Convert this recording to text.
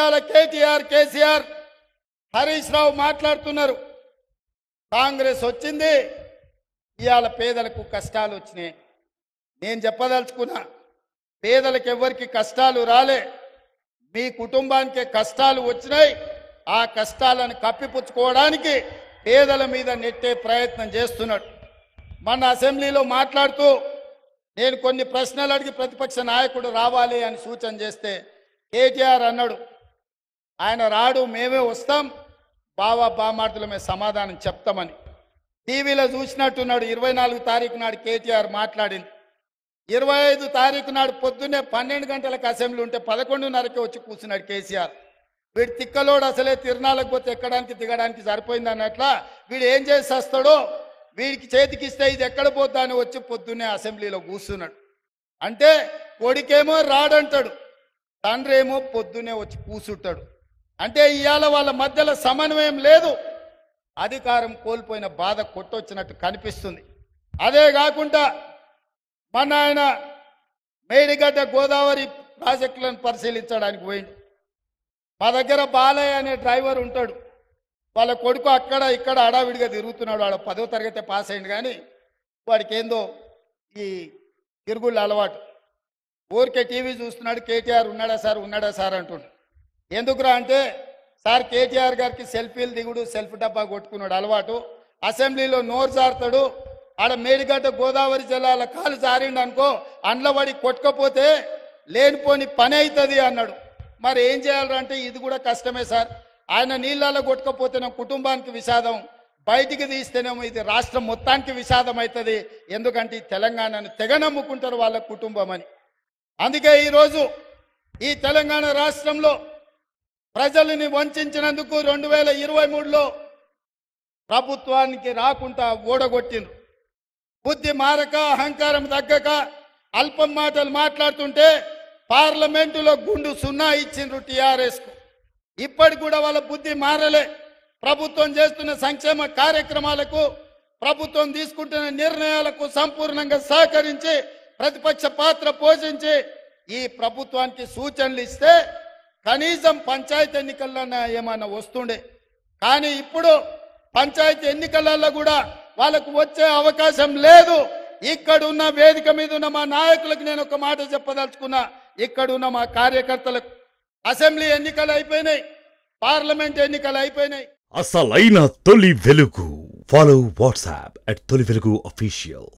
ఇవాళ కేటీఆర్ కేసీఆర్ హరీష్ రావు మాట్లాడుతున్నారు. కాంగ్రెస్ వచ్చింది, ఇవాళ పేదలకు కష్టాలు వచ్చినాయి. నేను చెప్పదలుచుకున్నా, పేదలకు ఎవరికి కష్టాలు రాలే, మీ కుటుంబానికి కష్టాలు వచ్చినాయి. ఆ కష్టాలను కప్పిపుచ్చుకోవడానికి పేదల మీద నెట్టే ప్రయత్నం చేస్తున్నాడు. మన అసెంబ్లీలో మాట్లాడుతూ నేను కొన్ని ప్రశ్నలు అడిగి ప్రతిపక్ష నాయకుడు రావాలి అని సూచన చేస్తే కేటీఆర్ అన్నాడు, ఆయన రాడు, మేమే వస్తాం, బావా బామార్దులమే సమాధానం చెప్తామని. టీవీలో చూసినట్టున్నాడు. 24 తారీఖు నాడు కేటీఆర్ మాట్లాడింది. 25 తారీఖు నాడు పొద్దున్నే 12 గంటలకు అసెంబ్లీ ఉంటే 11:30కి వచ్చి కూర్చున్నాడు కేసీఆర్. వీడు తిక్కలోడు, అసలే తిరణాలకు పోతే ఎక్కడానికి దిగడానికి సరిపోయింది అన్నట్లా వీడు ఏం చేసి వస్తాడో, వీడికి చేతికిస్తే ఇది ఎక్కడ పోతా అని వచ్చి పొద్దున్నే అసెంబ్లీలో కూర్చున్నాడు. అంటే కొడుకేమో రాడంటాడు, తండ్రి ఏమో పొద్దున్నే వచ్చి కూర్చుంటాడు. అంటే ఇవాళ వాళ్ళ మధ్యలో సమన్వయం లేదు. అధికారం కోల్పోయిన బాధ కొట్టొచ్చినట్టు కనిపిస్తుంది. అదే కాకుండా మన ఆయన మేడిగడ్డ గోదావరి ప్రాజెక్టులను పరిశీలించడానికి పోయిండు. మా దగ్గర బాలయ్య అనే డ్రైవర్ ఉంటాడు. వాళ్ళ కొడుకు అక్కడ ఇక్కడ అడావిడిగా తిరుగుతున్నాడు. వాడు 10వ తరగతి పాస్ అయింది, కానీ వాడికి ఏందో ఈ తిరుగుళ్ళు అలవాటు. ఊరికే టీవీ చూస్తున్నాడు. కేటీఆర్ ఉన్నాడా సార్ అంటుండు. ఎందుకురా అంటే, సార్ కేటీఆర్ గారికి సెల్ఫీలు దిగుడు, సెల్ఫ్ డబ్బా కొట్టుకున్నాడు అలవాటు. అసెంబ్లీలో నోరు జారుతాడు. ఆడ మేడిగడ్డ గోదావరి జిల్లాల కాలు జారిండు అనుకో, అండ్లబడి కొట్టుకపోతే లేనిపోని పని అవుతుంది అన్నాడు. మరి ఏం చేయాలంటే ఇది కూడా కష్టమే సార్. ఆయన నీళ్ళలో కొట్టుకపోతేనే కుటుంబానికి విషాదం, బయటికి తీస్తేనేమో ఇది రాష్ట్రం మొత్తానికి విషాదం అవుతుంది. ఎందుకంటే తెలంగాణను తెగ నమ్ముకుంటారు వాళ్ళ కుటుంబం అని. అందుకే ఈరోజు ఈ తెలంగాణ రాష్ట్రంలో ప్రజలని వంచినందుకు 2023లో ప్రభుత్వానికి రాకుండా ఓడగొట్టింది. బుద్ధి మారక, అహంకారం తగ్గక అల్పం మాటలు మాట్లాడుతుంటే పార్లమెంటులో గుండు 0 ఇచ్చిండ్రు టీఆర్ఎస్కు. ఇప్పటికి కూడా వాళ్ళ బుద్ధి మారలే. ప్రభుత్వం చేస్తున్న సంక్షేమ కార్యక్రమాలకు, ప్రభుత్వం తీసుకుంటున్న నిర్ణయాలకు సంపూర్ణంగా సహకరించి ప్రతిపక్ష పాత్ర పోషించి ఈ ప్రభుత్వానికి సూచనలు ఇస్తే కనీసం పంచాయతీ ఎన్నికల్లో ఏమైనా వస్తుండే. కానీ ఇప్పుడు పంచాయతీ ఎన్నికలలో కూడా వాళ్ళకు వచ్చే అవకాశం లేదు. ఇక్కడున్న వేదిక మీద ఉన్న మా నాయకులకు నేను ఒక మాట చెప్పదలుచుకున్నా. ఇక్కడున్న మా కార్యకర్తలకు అసెంబ్లీ ఎన్నికలు అయిపోయినాయి, పార్లమెంట్ ఎన్నికలు అయిపోయినాయి. అసలైన తొలి వెలుగు. ఫాలో వాట్సాప్ @తొలి వెలుగు అఫీషియల్.